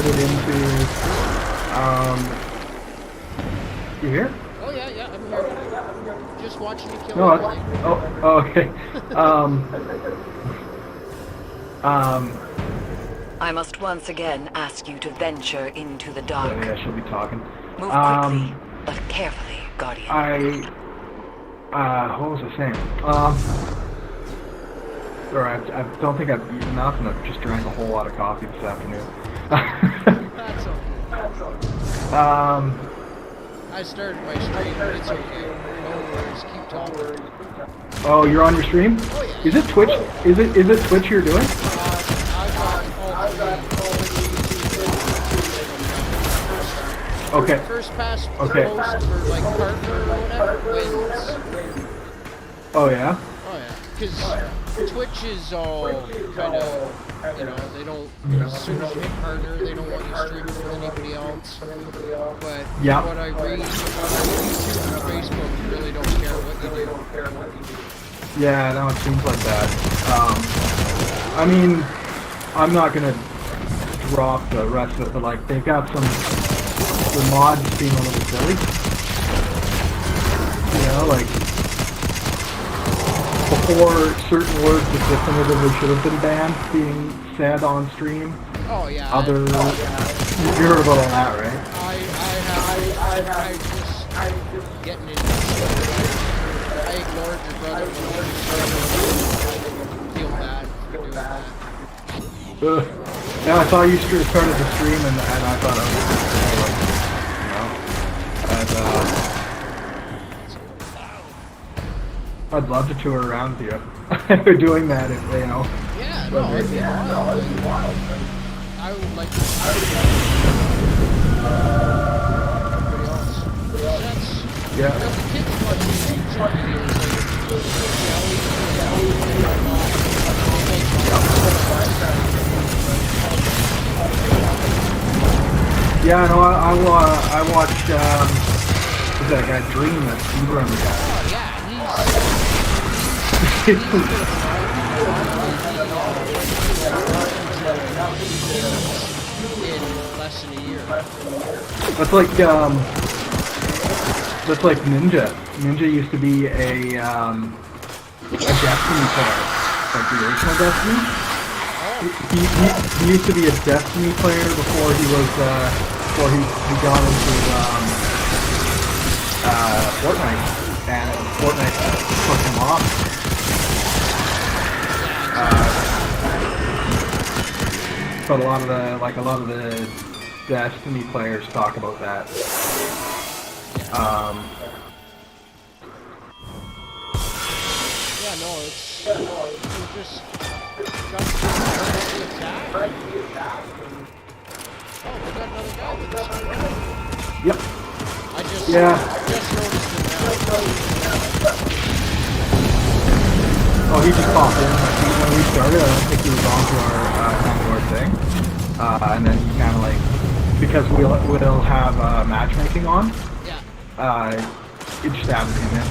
converted into, you here? Oh yeah, I'm here. Just watching you kill No, everything. oh, okay. I must once again ask you to venture into the dark. Yeah, she'll be talking. Move quickly, but carefully, Guardian. What was I saying? I don't think I've eaten enough, and I've just drank a whole lot of coffee this afternoon. That's okay. I started my stream, but it's okay. No worries, keep talking. Oh, you're on your stream? Oh yeah. Is it Twitch? Is it Twitch you're doing? I've got Okay. First past Okay. post for like partner or whatever wins. Oh yeah. Oh yeah, because Twitch is all kind of, they don't, as soon as you hit partner, they don't want you streaming with anybody else. But Yeah. what I read on YouTube and Facebook, you really don't care what you do. Yeah, no, it seems like that. I mean, I'm not gonna drop the rest of it, but like they've got the mods being a little silly. You know, like before certain words that definitively should have been banned being said on stream. Oh yeah. You heard about all that, right? I just getting into it. I ignored your brother when he was feel bad for doing that. Yeah, I saw you started the stream, and I thought I'd love to tour around with you. They're doing that, if you know. Yeah, no, it'd be wild. I would like to see everybody else. Yeah. The kids watch YouTube videos Yeah, no, I watched, who's that guy, Dream, that speedrunner guy. Oh, yeah, in less than a year. That's like Ninja. Ninja used to be a Destiny player, like the original Destiny. He used to be a Destiny player before he was, before he got into, Fortnite, and Fortnite took him off. But a lot of the Destiny players talk about that. Yeah, no, it's just got to attack. Oh, we got another guy with us. Yep. I just noticed him now. Oh, he just popped in. When we started, I don't think he was on to our thing. And then he kind of like, because we'll have matchmaking on. Yeah. It just added him in.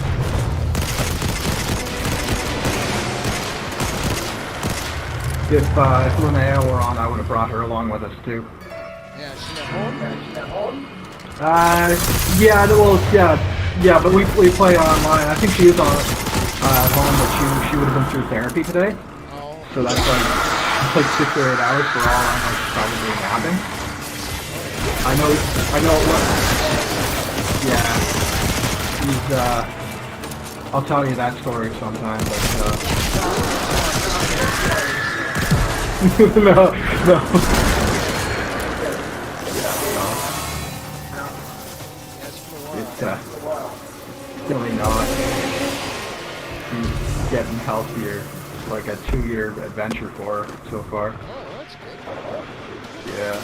If Linnea were on, I would have brought her along with us too. Yeah, she's at home. Yeah, but we play online. I think she is on at home, but she would have been through therapy today. Oh. So that's like 6 or 8 hours for all I know. She's probably napping. I know. Yeah. He's I'll tell you that story sometime, but no. It's really not. She's getting healthier. It's like a 2-year adventure for her so far. Oh, that's good. Yeah.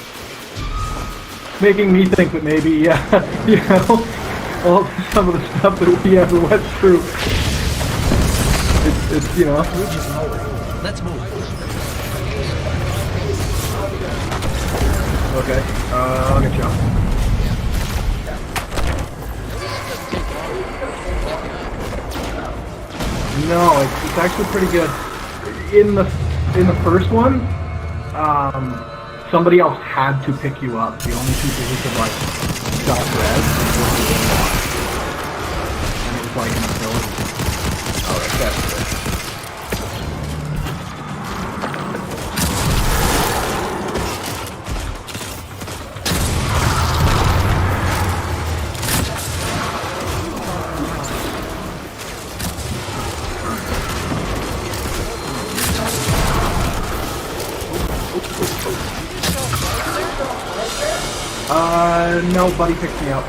Making me think that maybe, you know, some of the stuff that we ever went through. It's you know. Let's move. Okay. I'll get you off. No, it's actually pretty good. In the first one, somebody else had to pick you up. The only people who could like stop res were the Warlock. And it was like an ability. Oh, that's good. Nobody picked me up.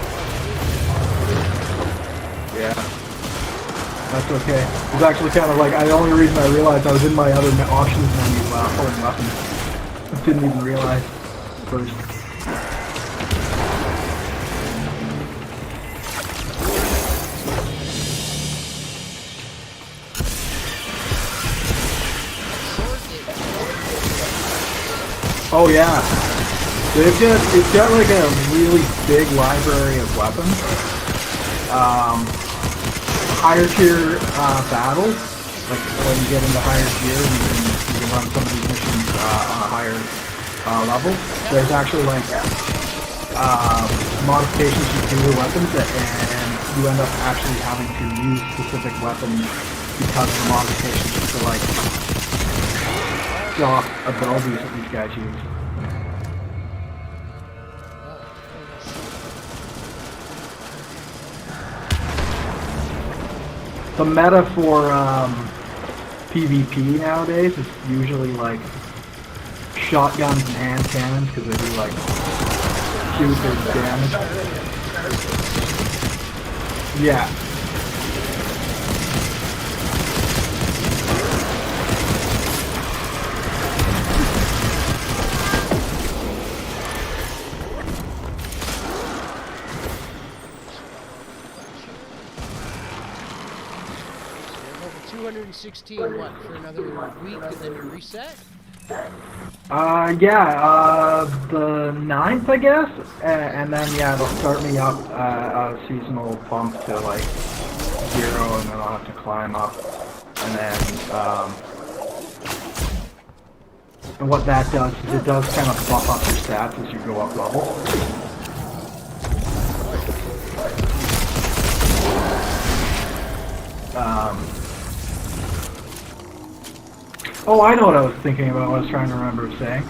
Yeah. That's okay. It was actually kind of like, the only reason I realized I was in my other options menu pulling weapons. I didn't even realize first. Oh yeah. It's got like a really big library of weapons. Higher tier battles, like when you get into higher tier, you can run some of these missions on a higher level. There's actually like modifications you can do to weapons, and you end up actually having to use specific weapons because of the modifications just to like show off abilities that these guys use. The meta for PvP nowadays is usually like shotguns and hand cannons because they do like stupid damage. Yeah. Level 216, what, for another week and then you reset? The 9th, I guess, and then yeah, it'll start me up a seasonal bump to like 0, and then I'll have to climb up, and then and what that does is it does kind of buff up your stats as you go up level. Oh, I know what I was thinking about. What I was trying to remember saying.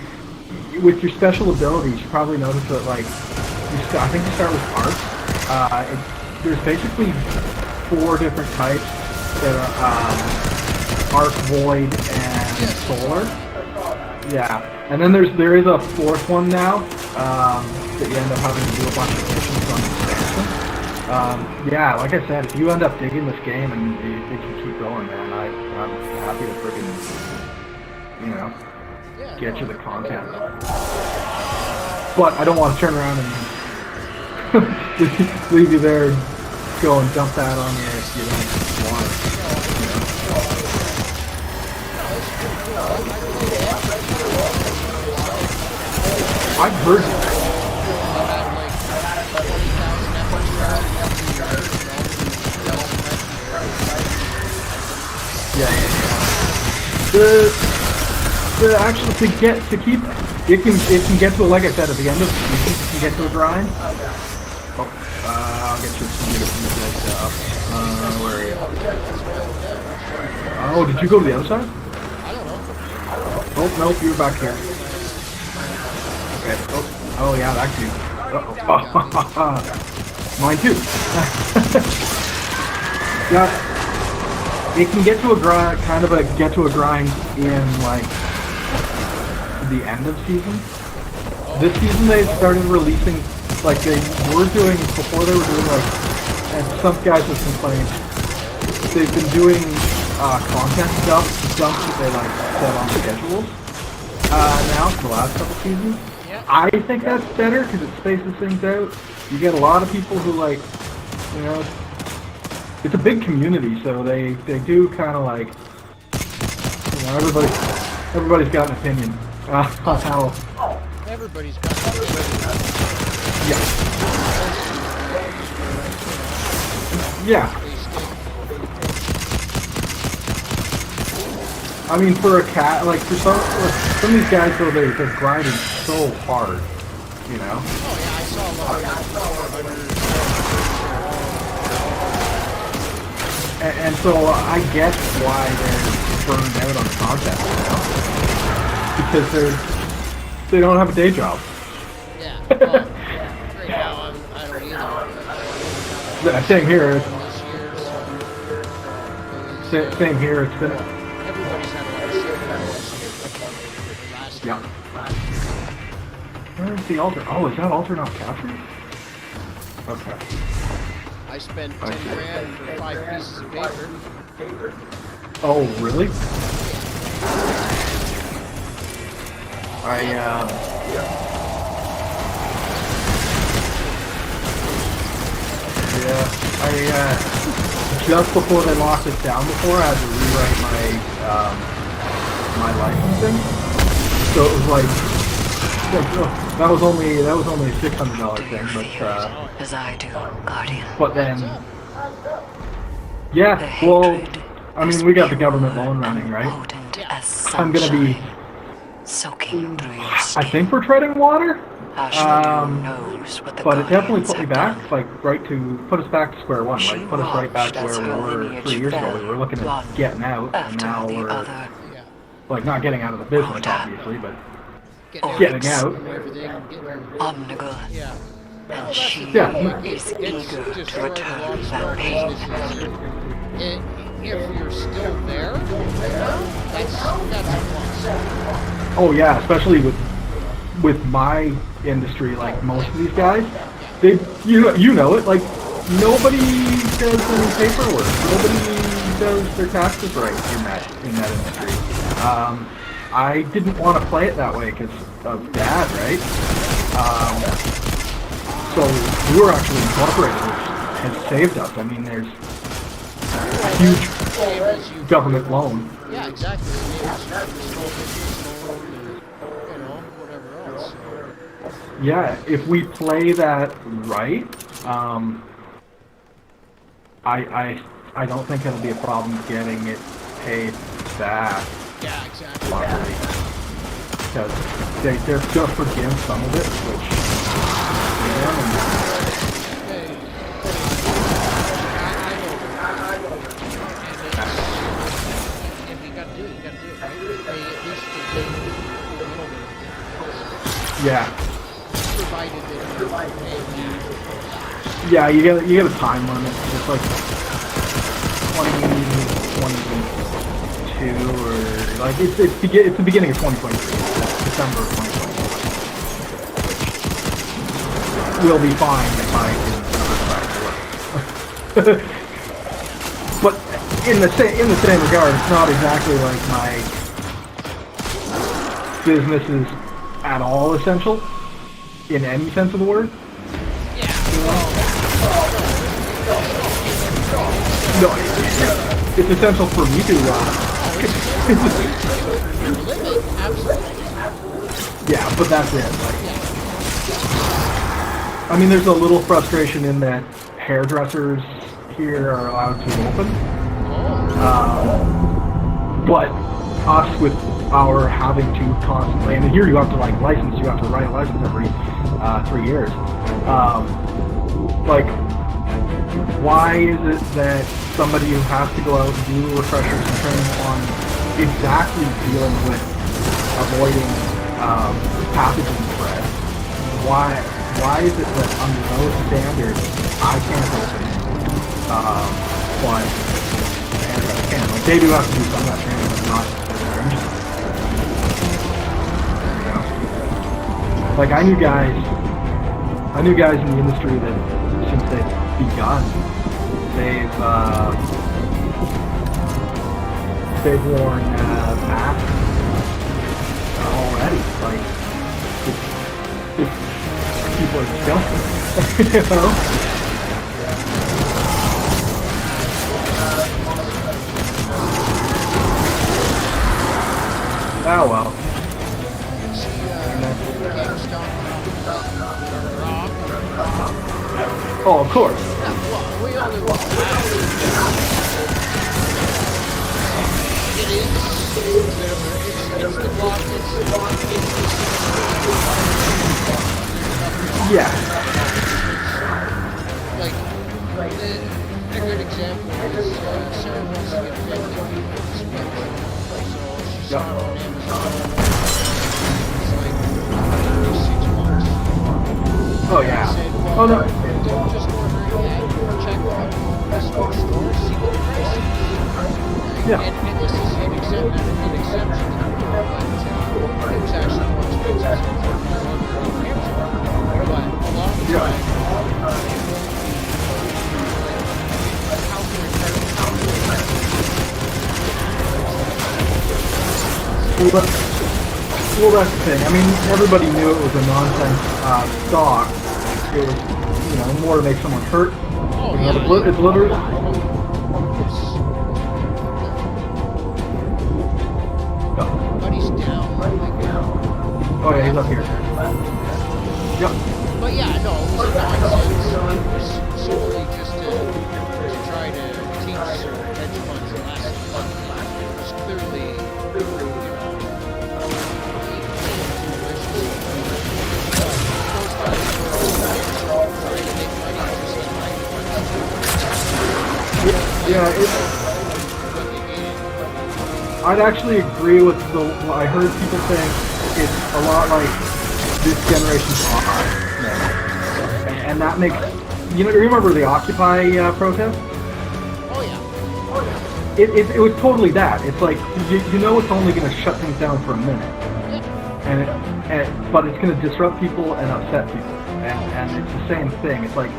With your special abilities, you probably notice that, like, I think you start with arcs. There's basically 4 different types that are arc, void, and solar. Yeah, and then there is a 4th one now that you end up having to do a bunch of missions on expansion. Yeah, like I said, if you end up digging this game and you think you keep going, man, I'm happy to friggin', get you the content. But I don't want to turn around and leave you there and go and dump that on you if you don't want it. I've heard that. Yeah. The actual it can get to, like I said, at the end of the season, you can get to a grind. Oh, I'll get you some beautiful stuff. Where are you? Oh, did you go to the other side? I don't know. Oh, nope, you were back here. Okay. Oh yeah, that too. Mine too. Yeah, it can get to a grind, in like the end of season. This season they started releasing, like they were doing before they were doing like, and some guys have complained, they've been doing content stuff that they like set on schedules. Now for the last couple seasons. Yeah. I think that's better because it spaces things out. You get a lot of people who like, it's a big community, so they do kind of like, everybody's got an opinion on how. Everybody's got Yeah. Yeah. I mean, for a cat, like for some of these guys, though, they're grinding so hard, you know. Oh yeah, I saw a lot of And so I get why they're burned out on content, you know? Because they don't have a day job. Yeah. Well, right now I don't either. Same here. This year, so Same here. It's been. everybody's had a lot of shit last year. Yeah. Where's the altar? Oh, is that altar not captured? Okay. I spent 10 grand for 5 pieces of paper. Oh, really? Just before they locked it down before, I had to rewrite my licensing. So it was like, that was only a $600 thing, As I do, Guardian. but then, yeah, well, I mean, we got the government loan running, right? Potent as I'm gonna be, soaking through your I skin. think we're treading water. Ashmore knows what the But it definitely Guardians put me have back, done. like put us back to square one, She like put us right back to watched where as we her were lineage 3 years ago. fell, We were looking at one getting out, and after now the we're Yeah. other. like not getting out of the business, Rodan. obviously, but Getting getting out. and everything. Omnigul. Yeah. And she Yeah. is eager to destroyed a lot return of that smart pain. businesses. If you're still there, that's a plus. Oh yeah, especially with my industry, like most of these guys, they you know it, like nobody does any paperwork, nobody does their taxes right in that industry. I didn't want to play it that way because of Dad, right? So we were actually incorporated, which has saved us. I mean, there's a huge Same as you. government loan. Yeah, exactly. It is small business loan and, whatever else. Yeah, if we play that right, I don't think it'll be a problem getting it paid back Yeah, exactly. properly. Because they're just forgive some of it, which Hey, I know. And if you gotta do it, you gotta do it, right? They at least forgive a little bit of it. yeah, Provided that you're paying yeah, you get a time limit. It's like 2022 or like it's the beginning of 2023, December of 2023. We'll be fine if I can never try to work. But in the same regard, it's not exactly like my business is at all essential in any sense of the word. No, it's essential for me to. Yeah, but that's it. Like, I mean, there's a little frustration in that hairdressers here are allowed to open, but us with our having to constantly, and here you have to like license, you have to write a license every 3 years. Like, why is it that somebody who has to go out and do refreshers and training on exactly dealing with avoiding pathogen spread, why is it that under those standards I can't open but hairdressers can? Like, they do have to do some of that training, but not infringement. You know? Like, I knew guys in the industry that since they've begun, they've worn masks already. Like, it's people are disgusting, you know. Oh well. Oh, of course. We only want it is It's the block. Yeah. Like a good example is Sarah wants to get family split. So she saw it on Amazon. It's like $6. Oh yeah. I said, well, Oh no. don't just order it yet. Check out the store, see what the price is. Yeah. And this is an exception, but it was actually more expensive. But a lot of the time, Well, that's the thing. I mean, everybody knew it was a nonsense stock. It was, more to make someone hurt. oh, You know, yeah. it's literally. Buddy's down. Oh yeah, he's up here. Yep. But yeah, no, it was a nonsense. It was solely just to try to teach hedge funds a lesson. It was clearly, Yeah, I'd actually agree with I heard people saying it's a lot like this generation's R. And that makes, remember the Occupy protest? oh yeah. It was totally that. It's like, it's only going to shut things down for a minute. But it's going to disrupt people and upset people. And it's the same thing. It's like,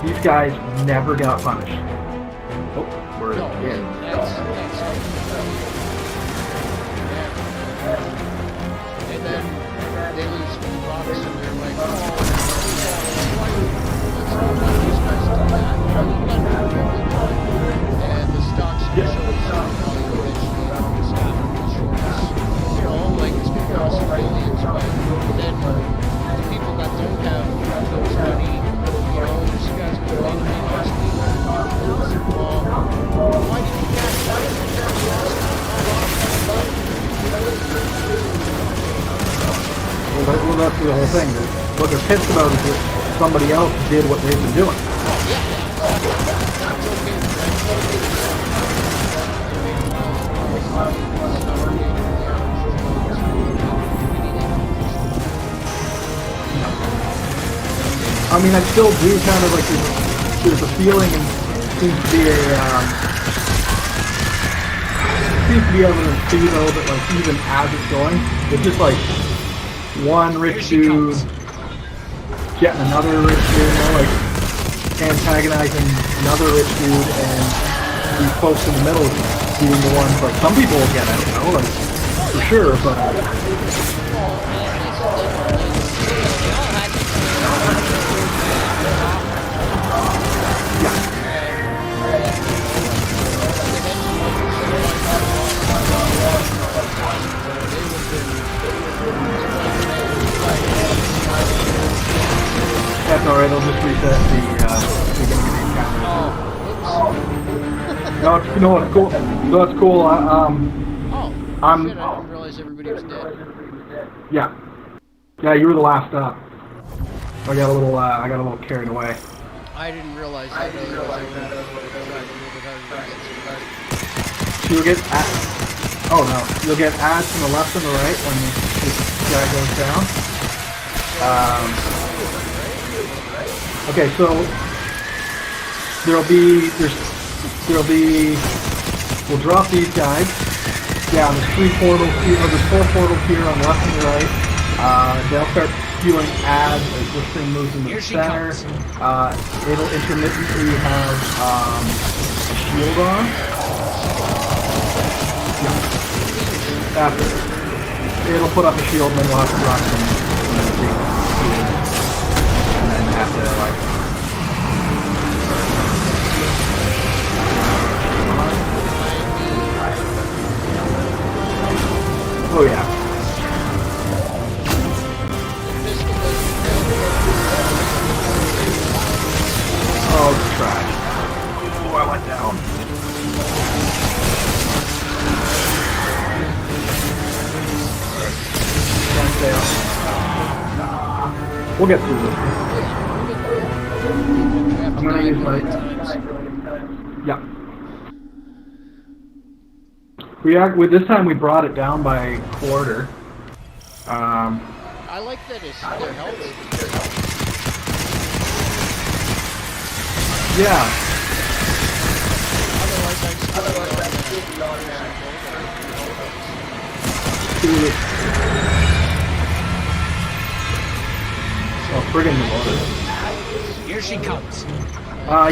these guys never got punished. Oh, we're No, in. that's and then they lose rocks and they're like, oh, why these guys do that? And the stocks show value eventually goes down the shorts. Like it's been costing billions, but then the people that don't have those money, these guys will run the last week. Well, why did you guys buy it? Well, that's the whole thing. What they're pissed about is that somebody else did what they've been doing. I mean, I still do kind of like there's a feeling and seems to be evidence too though that like even as it's going, it's just like one rich dude getting another rich dude, like antagonizing another rich dude, and these folks in the middle being the ones like some people will get it, like for sure, but. That's alright, I'll just reset the beginning of the encounter. No, it's cool. No, it's cool. Oh, shit, I didn't realize everybody was dead. Yeah. Yeah, you were the last up. I got a little carried away. I didn't realize that. Otherwise, I would have tried to move without you. You'll get you'll get ads from the left and the right when this guy goes down. Okay, so we'll drop these guys. Yeah, there's 3 portals here, or there's 4 portals here on the left and the right. They'll start spewing ads as this thing moves into the center. It'll intermittently have a shield on. Yeah. After it'll put up a shield, and then we'll have to drop some and then have to like. Oh yeah. Oh, it's trash. Oh, I went down. We'll get through this. I'm gonna use my- times. Yeah. With this time we brought it down by a quarter. I like that their health is Yeah. otherwise I'd still be on Oh, friggin' reloaded. Here she comes.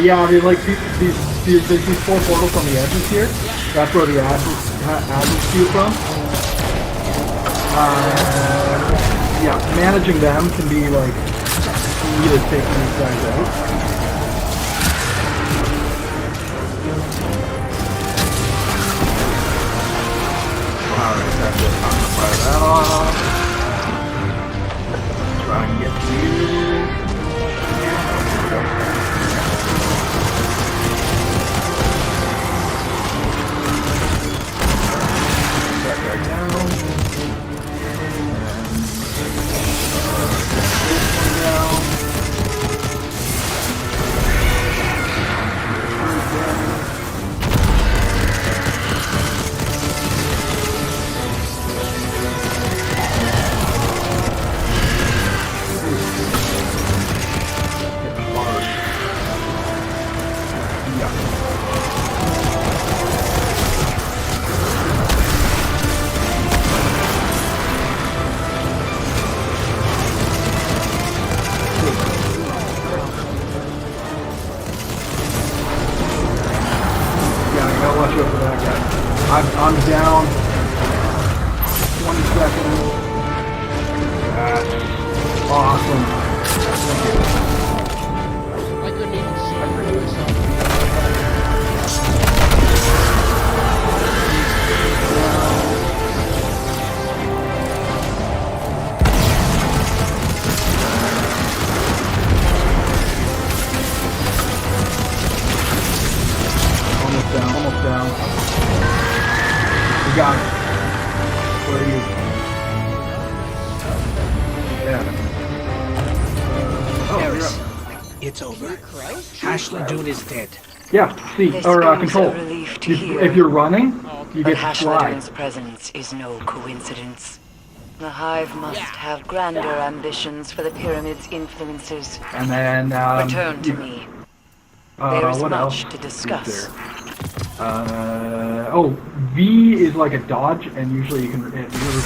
Yeah, I mean, like, there's these 4 portals on the edges here. That's where the ads spew from. Yeah, managing them can be, like, key to taking these guys out. Alright, that's it. I'm gonna fire that off. Try and get you. That guy down. This one down. I'm down 20 seconds. That's awesome. Thank you. I couldn't even see it myself. Almost down, almost down. We got it. Where are you? Yeah. Oh, you're Eris, up. it's over. Ashley Dune is dead. Yeah, C, This or is control. a relief to If, hear. if you're running, you But get to slide. Hashladoon's presence is no coincidence. The Hive must have grander ambitions for the Pyramid's influences. And then, Return to me. There is what much else to is discuss. there? Oh, V is like a dodge, and usually you can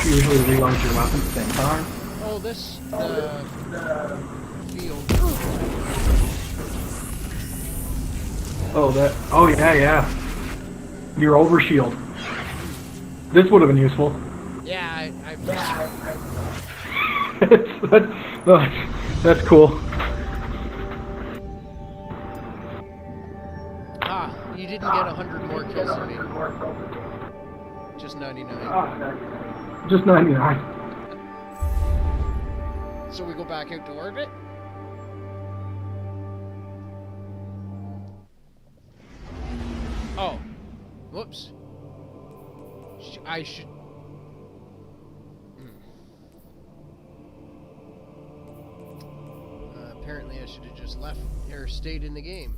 usually reload your weapon at the same time. Oh, this, field. Oh yeah. Your overshield. This would have been useful. Yeah, That's cool. You didn't get 100 more kills than me. Just 99. Just 99. So we go back out to orbit? Oh. Whoops. I should... Apparently I should have just left, or stayed in the game.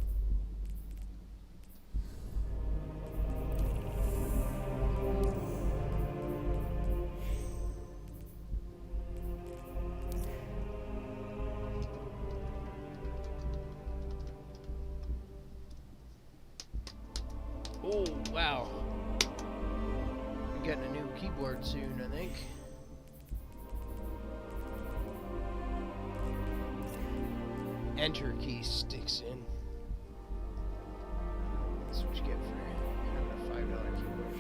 Oh, wow. I'm getting a new keyboard soon, I think. Enter key sticks in. That's what you get for having a $5 keyboard.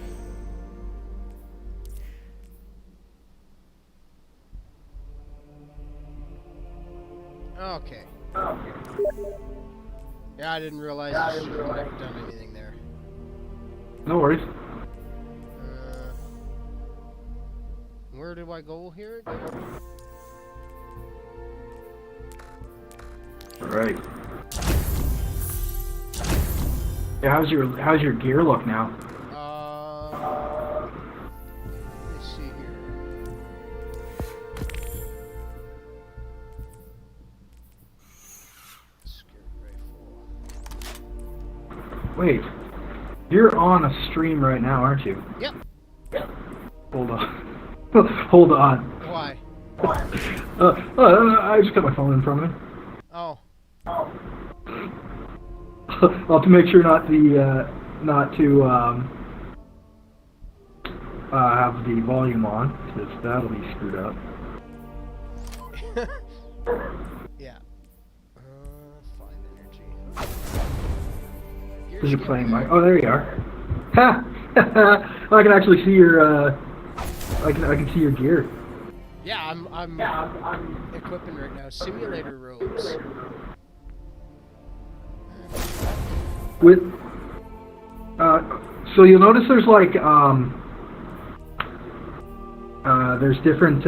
Okay. Yeah, I didn't realize I should have done anything there. No worries. Where do I go here again? Right. Yeah, how's your gear look now? Let's see here. Wait. You're on a stream right now, aren't you? Yep. Hold on. Hold on. Why? I just got my phone in front of me. Oh. I'll have to make sure not to have the volume on, because that'll be screwed up. Yeah. Find energy. Because you're playing my. Oh, there you are. Ha! I can actually see your. I can see your gear. Yeah, I'm equipping right now. Simulator robes. With. So you'll notice there's like there's different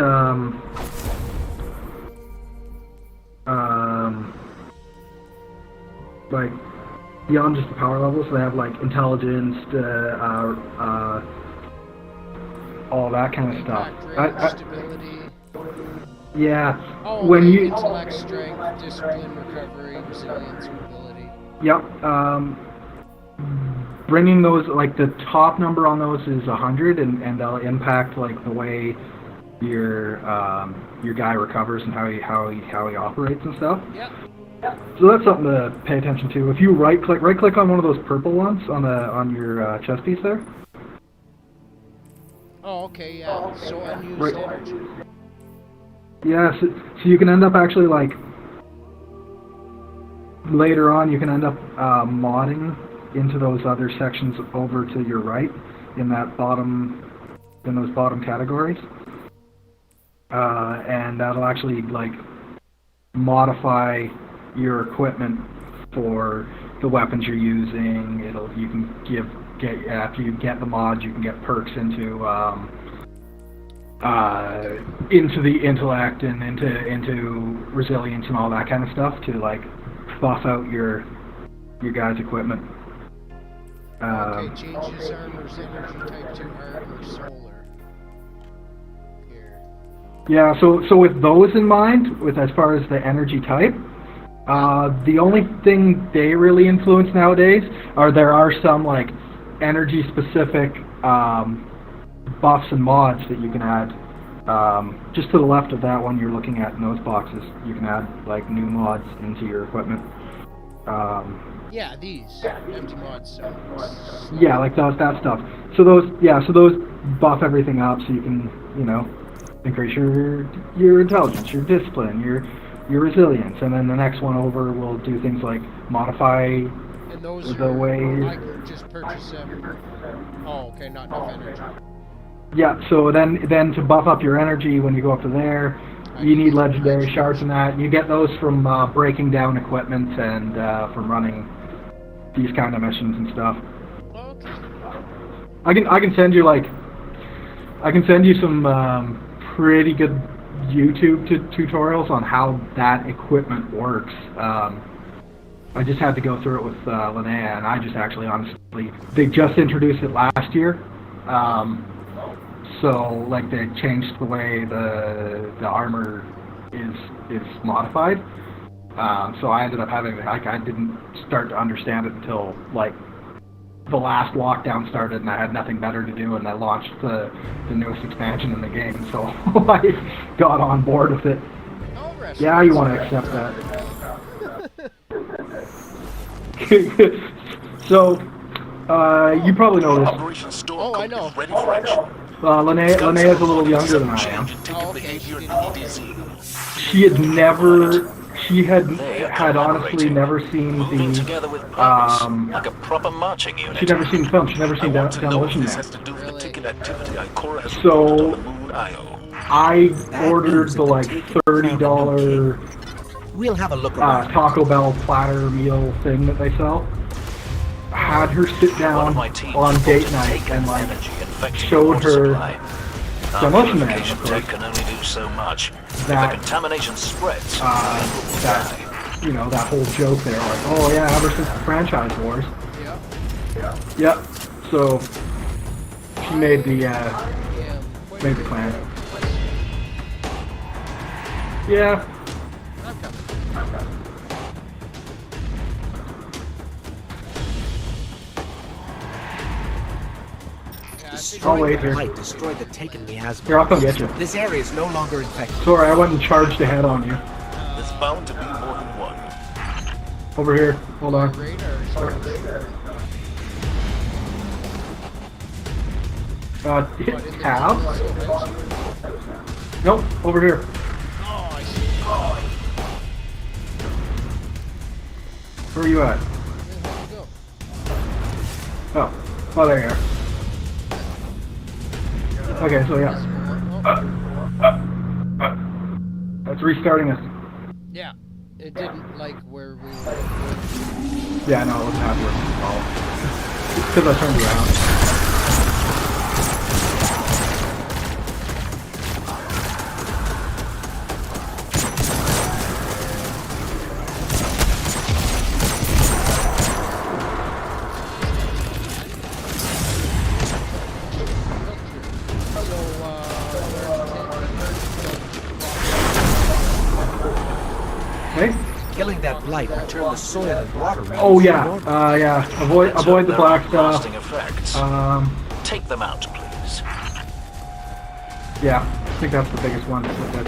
like beyond just the power levels, they have like intelligence, all that kind of stuff. Impact rate, stability. Yeah. Oh, When okay, you. intellect, strength, discipline, recovery, resilience, mobility. Yep. Bringing those, like the top number on those is 100, and they'll impact like the way your guy recovers and how he operates and stuff. Yep. So that's something to pay attention to. If you right click on one of those purple ones on your chest piece there. Oh, okay, yeah. So unused Right. energy. Yeah, so you can end up actually like later on you can end up modding into those other sections over to your right in those bottom categories, and that'll actually like modify your equipment for the weapons you're using. You can get after you get the mods, you can get perks into the intellect and into resilience and all that kind of stuff to like buff out your guys' equipment. Okay, changes armor's energy type to armor solar. Here. Yeah, so with those in mind, with as far as the energy type, the only thing they really influence nowadays there are some like energy specific buffs and mods that you can add. Just to the left of that one you're looking at in those boxes, you can add like new mods into your equipment. Yeah, these empty mods. Yeah, like that stuff. So those buff everything up, so you can increase your intelligence, your discipline, your resilience, and then the next one over will do things like modify and those the way. I can just purchase them. Oh, okay, not enough energy. Yeah, so then to buff up your energy when you go up to there, you need legendary shards and that. You get those from breaking down equipment and from running these kind of missions and stuff. Okay. I can send you some pretty good YouTube tutorials on how that equipment works. I just had to go through it with Linnea, and I just actually honestly, they just introduced it last year. So like they changed the way the armor is modified. So I ended up having I didn't start to understand it until like the last lockdown started, and I had nothing better to do, and I launched the newest expansion in the game. So I got on board with it. Yeah, you want to accept that. So you probably know this. Operation Storm Oh, I know. is ready for action. Linnea's a little younger than I am. Oh, okay, she didn't. She had honestly never seen Moving the together with purpose, like a proper marching unit. she'd never seen the film. She'd never I seen want to know if Demolition this Man. has to do with the ticket activity Ikora has So- reported on the Moon Io. I ordered the like $30 We'll have a look around. Taco Bell platter meal thing that they sell. Had her sit One down of my team on reported date night taken and like energy infecting showed the water her supply. Our Demolition Man, purification of course. tech can only do so much. If That- the contamination spreads, that that whole joke there, like, oh yeah, ever since the franchise wars. Yeah. Yep. So she made the Yeah. made the plan. Yeah. I'm coming. Destroying wait the here. light destroyed the Taken miasma. Here, I'll come get you. This area is no longer infected. Sorry, I went and charged ahead on you. There's bound to be more than one. Over here. Hold on. Radar. Hit What, in the tab? vents? Nope, over here. Oh, I see. Where are you at? Where'd you go? Oh, oh, there you are. Okay, so yeah. That's restarting us. Yeah. It didn't like where we were. Yeah, no, it wasn't happy with it at all. Because I turned around. Hey? Killing that blight returned the soil and water. Oh yeah, yeah. Avoid the There black are stuff. lasting effects. Take them out, please. Yeah, I think that's the biggest one. With it.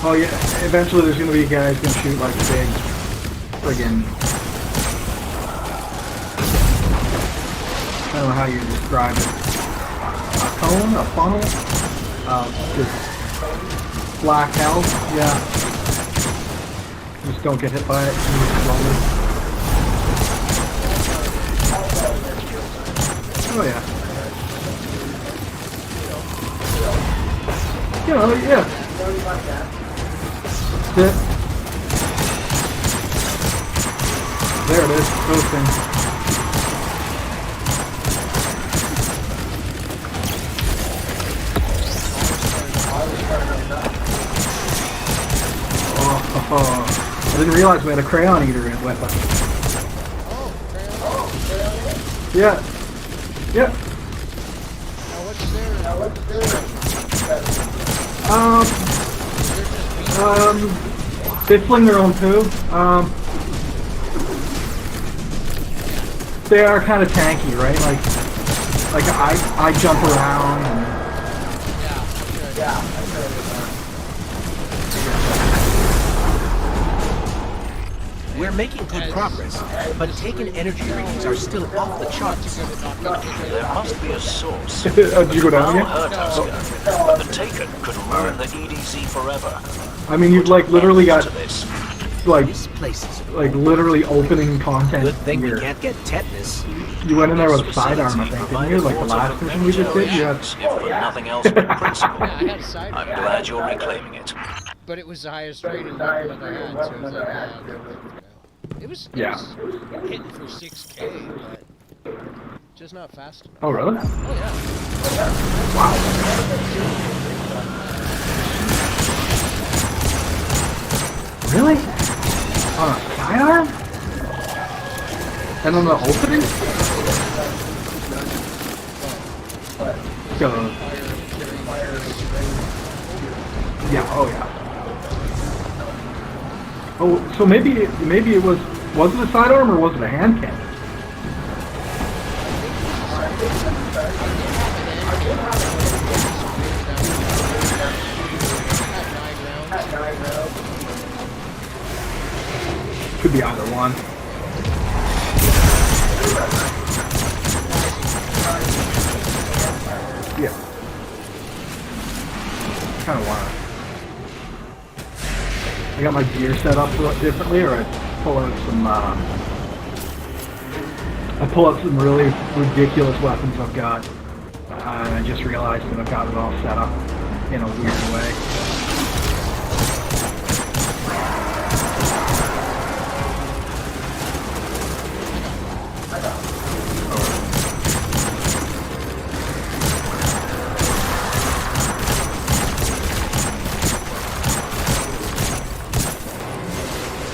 Oh yeah, eventually there's gonna be guys gonna shoot like big friggin' I don't know how you describe it. A cone? A funnel? Just black hell? Yeah. Just don't get hit by it. Move slowly. Oh yeah. Yeah. That's it. There it is. Those things. Oh, I didn't realize we had a crayon eater weapon. Oh, crayon. Yeah. Yeah. Now what's there? They fling their own poo. They are kind of tanky, right? Like I jump around. And, We're making good progress, but Taken energy readings are still off the charts. There must be a source. did you go down Now again? hurt us, but the Taken could ruin the EDZ forever. I mean, you've like literally got To this. like This place is literally opening content good thing we here. can't get tetanus. You went in there with sidearm, I think, didn't you? Like the last mission we just did. You had If for nothing else but principle. Yeah, I had a side. I'm glad you're reclaiming it. But it was the highest rated weapon I had, so it was like, it was hitting for 6K, but just not fast enough. Oh really? Oh yeah. Really? On a sidearm? And on the opening? Go. Yeah. Oh yeah. Oh, so maybe it was it a sidearm or was it a hand cannon? Could be either one. Yeah. Kind of wanna. I got my gear set up differently, or I pull out some really ridiculous weapons I've got. And I just realized that I've got it all set up in a weird way.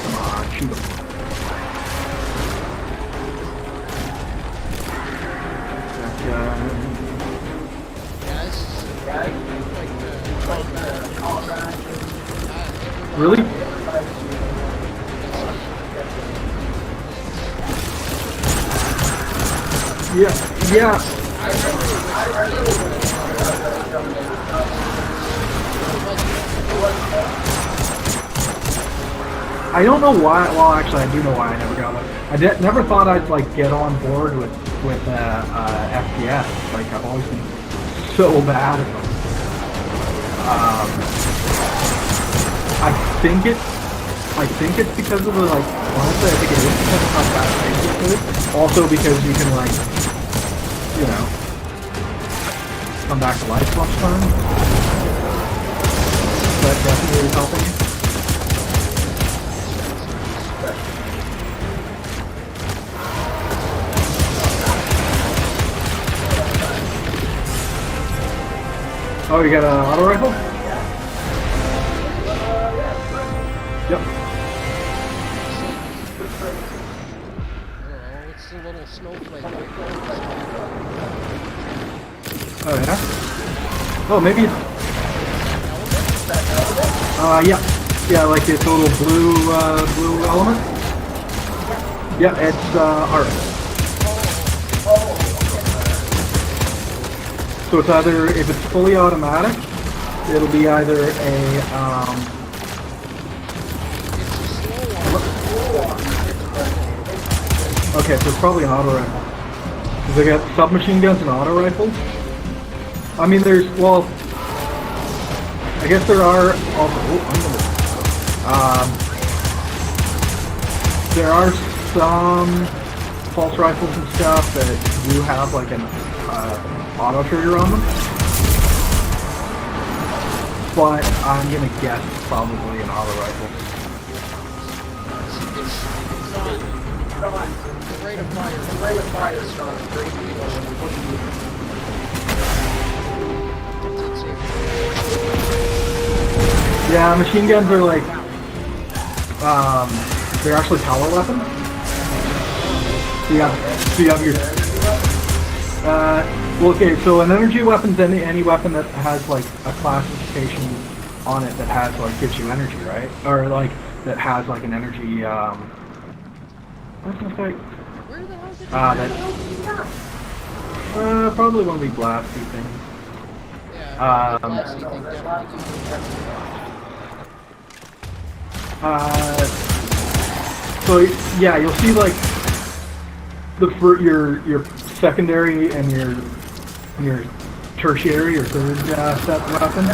Come on, shoot him. That guy. Really? Yeah. I don't know why. Well, actually, I do know why I never got one. Never thought I'd like get on board with FPS. Like I've always been so bad at them. I think it's because of the like. Honestly, I think it is because of how fast it is. Also because you can like, you know, come back to life much time. That definitely is helping. Oh, you got an auto rifle? Yep. Oh, it's a little snowflake. Oh yeah. Oh, maybe it's. Yeah, like it's a little blue element. Yeah, it's art. So it's either, if it's fully automatic, it'll be either a, okay, so it's probably an auto rifle. Because they got submachine guns and auto rifles. I mean, there's, well, I guess there are also, there are some pulse rifles and stuff that do have like an, auto trigger on them, but I'm gonna guess it's probably an auto rifle. The rate of fire is strong. Yeah, machine guns are like, they're actually power weapons. So you have your, well, okay, so an energy weapon's any weapon that has like a classification on it that has like gives you energy, right? Or like that has like an energy what's that say? Where the hell is it? That probably one of the blasty things. Yeah, the blasty thing definitely. So yeah, you'll see like your secondary and your tertiary or third set weapon.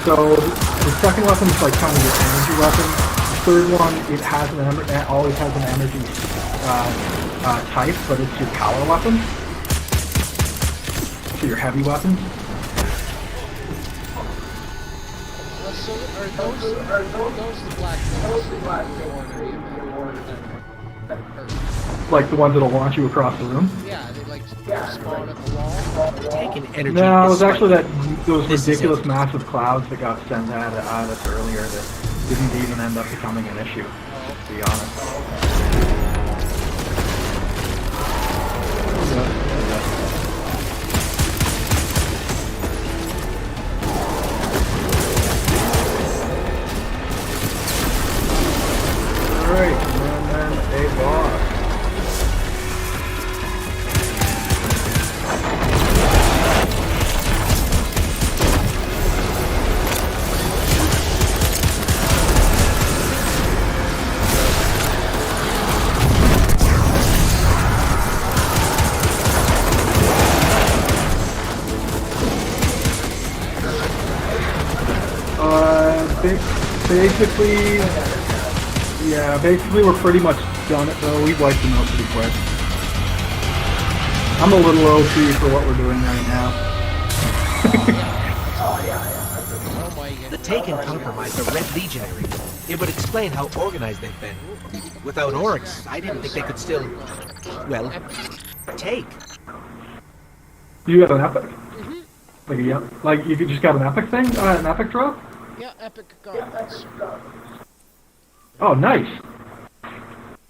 So the second weapon is like kind of your energy weapon. The third one, it has always has an energy type, but it's your power weapon. So your heavy weapons. So are those the black things that you want to Like the ones that'll launch you across the room? Yeah, they like spawn at the wall. Taking energy. No, it was is actually like- those This is ridiculous it. massive clouds that got sent at us earlier that didn't even end up becoming an issue, to be honest. Alright, and then a boss. Basically we're pretty much done it though. We wiped them out pretty quick. I'm a little OP for what we're doing right now. Oh my god. The Taken compromised the Red Legionary. It would explain how organized they've been. Without Oryx, I didn't think they could still, well, take. You got an epic. Like you just got an epic thing? An epic drop? Yeah, epic garments. Oh, nice.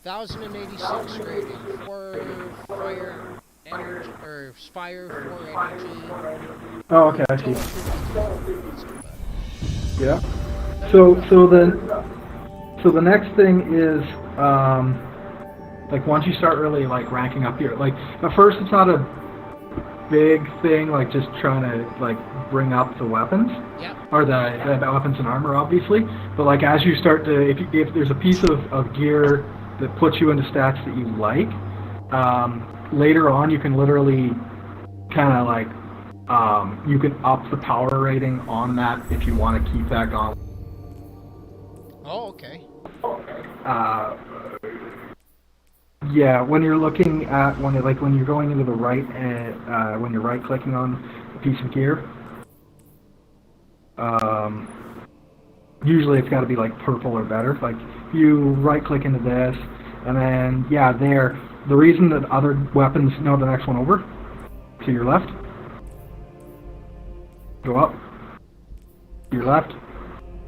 1086 rating for fire energy, or fire for energy. Oh, okay, I see. Yeah. So the next thing is like once you start really like ranking up your like at first it's not a big thing like just trying to like bring up the weapons Yeah. or the weapons and armor obviously, but like as you start to if there's a piece of gear that puts you into stats that you like, later on you can literally kind of like you can up the power rating on that if you want to keep that going. Oh, okay. Yeah, when you're looking at when you're going into the right when you're right clicking on a piece of gear, usually it's got to be like purple or better. Like you right click into this, and then yeah, there. The reason that other weapons know the next one over to your left, go up, to your left.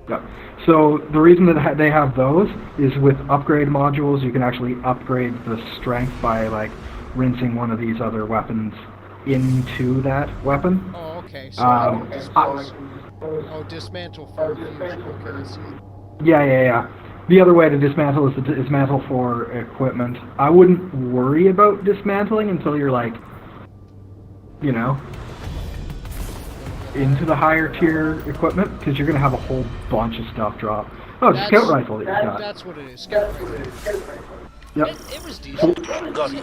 Yep. So the reason that they have those is with upgrade modules, you can actually upgrade the strength by like rinsing one of these other weapons into that weapon. Oh, okay. So dismantle for fusion. Okay, I see. Yeah. The other way to dismantle is to dismantle for equipment. I wouldn't worry about dismantling until you're like, you know, into the higher tier equipment, because you're going to have a whole bunch of stuff drop. Oh, it's a scout rifle that you got. That's what it is. Scout rifle. Yep. It was decent. Got you.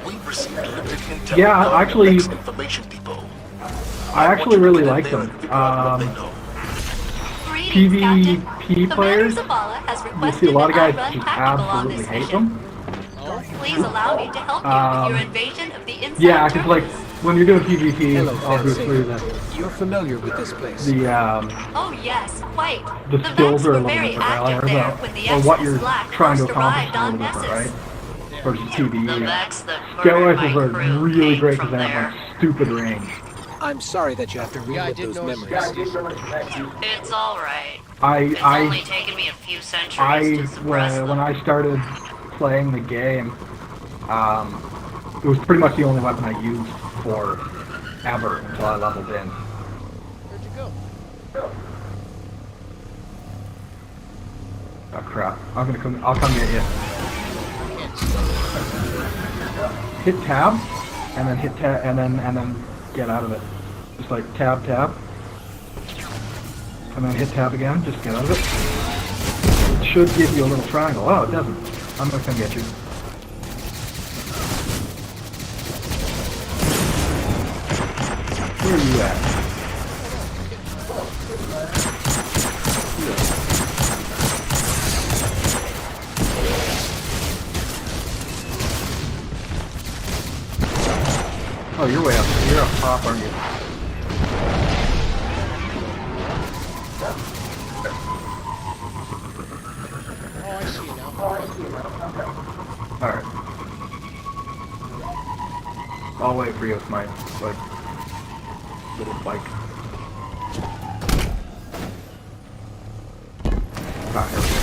We received limited intel. Yeah, regarding actually- the next information depot. I actually really like them. PvP players, you see a lot of guys just absolutely hate them. Oh, Please allow me to help you with your invasion of the inside Yeah, because like when you're doing PvP, Hello, obviously You're familiar with this place. Oh yes, quite. the skills Vex are a were little very different, active or, there when the or what Exodus you're Black trying to first accomplish arrived is a on little different, Nessus. right? Versus PvE. The Vex that Scout murdered rifles my are crew really came great from because they have there. like stupid range. I'm sorry that you have to yeah, I relive did those notice memories. that. It's all right. It's only I taken me a few centuries to suppress when them. I started playing the game, it was pretty much the only weapon I used for ever until I leveled in. Where'd you go? Oh crap! I'll come get you. Can't see. Hit tab, and then hit tab, and then get out of it. Just like tab, and then hit tab again. Just get out of it. It should give you a little triangle. Oh, it doesn't. I'm gonna come get you. Where are you at? Oh, you're way up. You're up top, aren't you? Oh, I see now. Alright. I'll wait for you with my, like, little bike. Ah, here we go.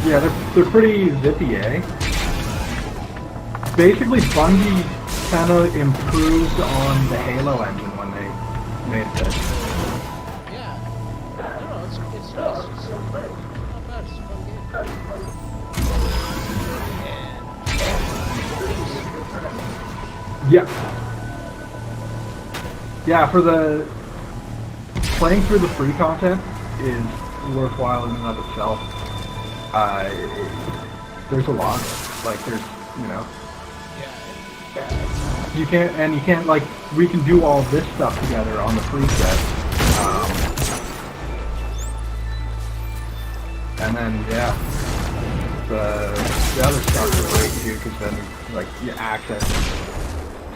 Yeah, they're pretty zippy, eh? Basically, Bungie kind of improved on the Halo engine when they made this. Yeah. No, it's nice. It's not bad. It's a fun game. Yeah. Yeah, for the playing through the free content is worthwhile in and of itself. There's a lot. Like there's, you know, you can't like we can do all this stuff together on the preset. And then yeah, the other stuff is great too because then like you access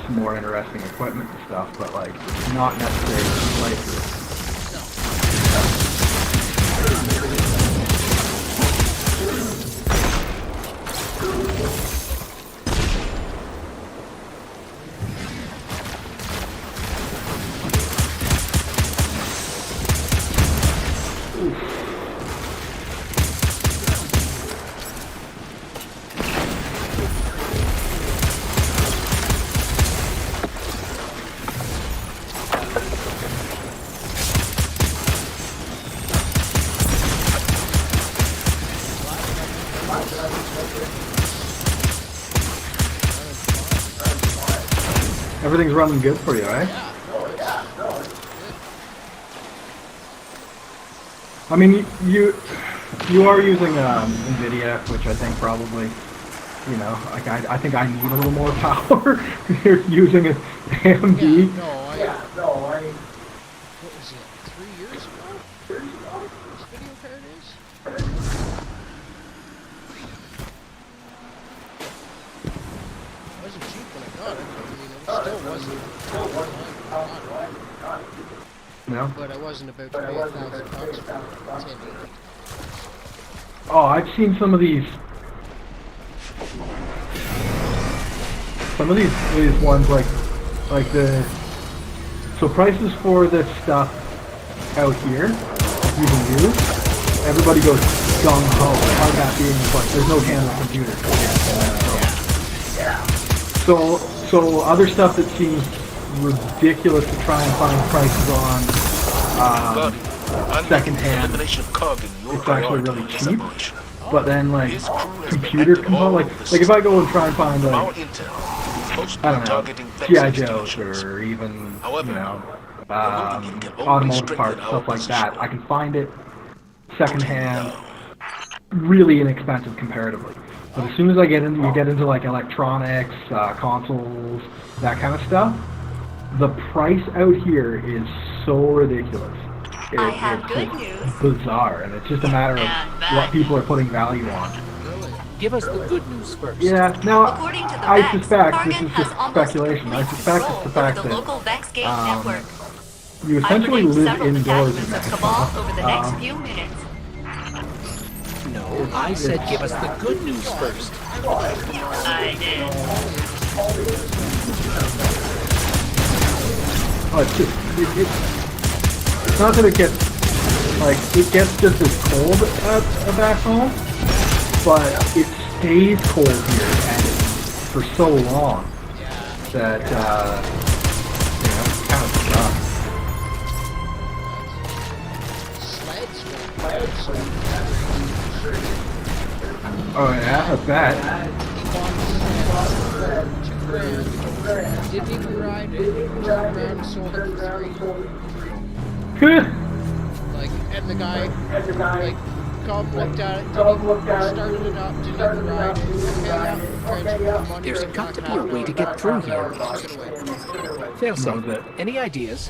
some more interesting equipment and stuff, but like not necessarily the playthrough. Everything's running good for you, right? Yeah, no, it's good. I mean, you are using NVIDIA, which I think probably, you know, like I think I need a little more power. You're using an AMD. Yeah, no, what was it, 3 years ago? This video card is? It wasn't cheap when I got it. I mean, it still wasn't No. but I wasn't about to pay $1,000 for 1080. Oh, I've seen some of these ones like the prices for this stuff out here using used. Everybody goes gung ho. Part of that being like there's no handle computer. So other stuff that seems ridiculous to try and find prices on secondhand. Elimination cog in your It's actually priority really in this cheap. operation. But then like His crew has been computer active all component, over the like if I go and try and find From our like intel, most I don't know targeting G.I. vexing Joes stations. or even However, you know moving can only automotive strengthen parts, our stuff like that. position. I can find it secondhand, really inexpensive comparatively. But as soon as you get into like electronics, consoles, that kind of stuff, the price out here is so ridiculous. I have It's good just news. bizarre, and it's just a matter of And bad what people are putting value on. Give us the good news first. Yeah, now According to the I Vex, suspect this Target is has just almost speculation. I complete suspect it's control the fact over the that local Vexgate network. you I essentially predict live several indoors in detachments of Mexico. Cabal over the next few minutes. No, I said give us the good news first. I did. Oh, it's just it's not that it gets just as cold back home, but it stays cold here and for so long that you know, it kind of sucks. Oh yeah, I bet. $2,000. Didn't even ride it. Turned around and sold it for $3. Like, and the guy, like, come looked at it, started it up, didn't even ride it. Okay, yeah, money There's right got to back, be a way to get through here. took it away. Failsafe, any ideas?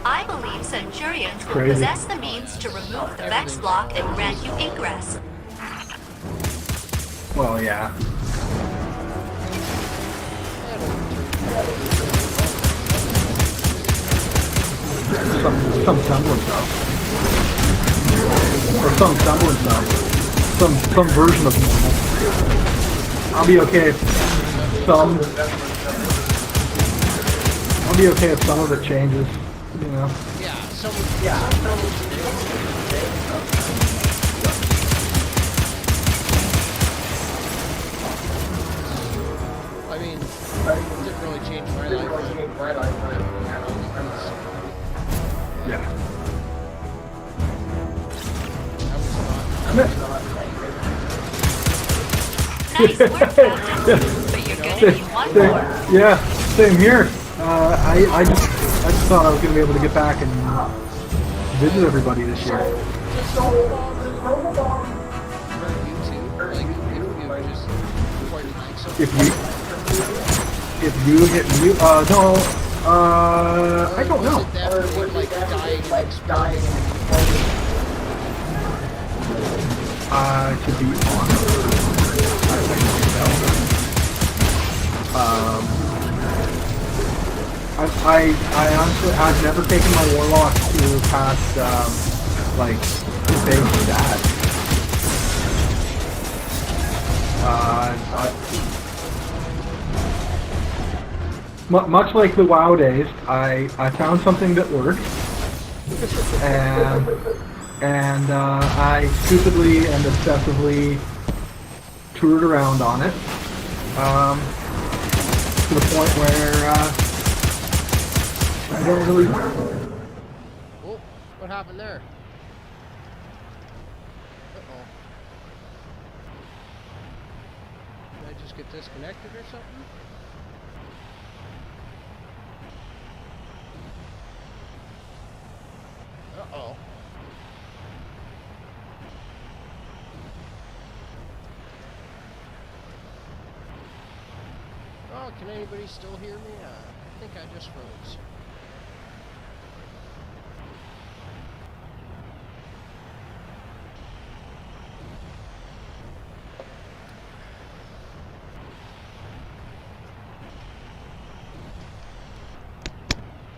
I believe Centurions will Crazy. possess the means to remove the Vex block and grant you ingress. Well, yeah. Some semblance of. Or some semblance of. Some version of normal. I'll be okay if some of it changes, you know. Yeah, I mean, it didn't really change my life. Yeah. Nice work, Captain. But you're gonna need one more. Yeah, same here. I just thought I was gonna be able to get back and visit everybody this year. If you hit mute, no, I don't know. To be honest, I honestly, I've never taken my warlock to past, like, base stats. Much like the WoW days, I found something that worked, and I stupidly and obsessively toured around on it, to the point where I don't really. Oh, what happened there? Uh-oh. Did I just get disconnected or something? Uh-oh. Oh, can anybody still hear me? I think I just froze.